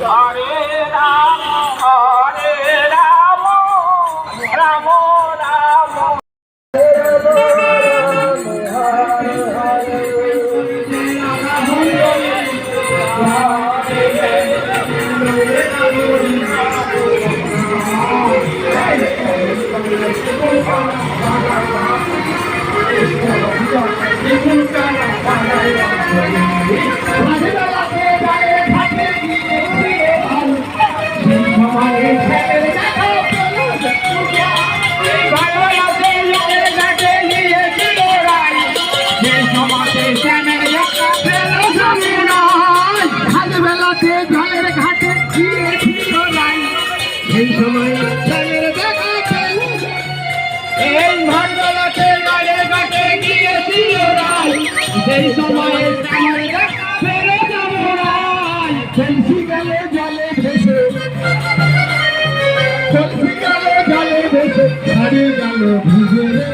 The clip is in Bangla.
হরে রাম রাম রাম সেই সময় জলের দেখা পেল, এই ভান্ডালাতে জলের ঘাটে গিয়েছিল রাই। সেই সময় জলের দেখা পেল যমুনায়। কলসি গেল জলে ভেসে, কলসি গেল জলে ভেসে, হারিয়ে গেল ভিজে রে।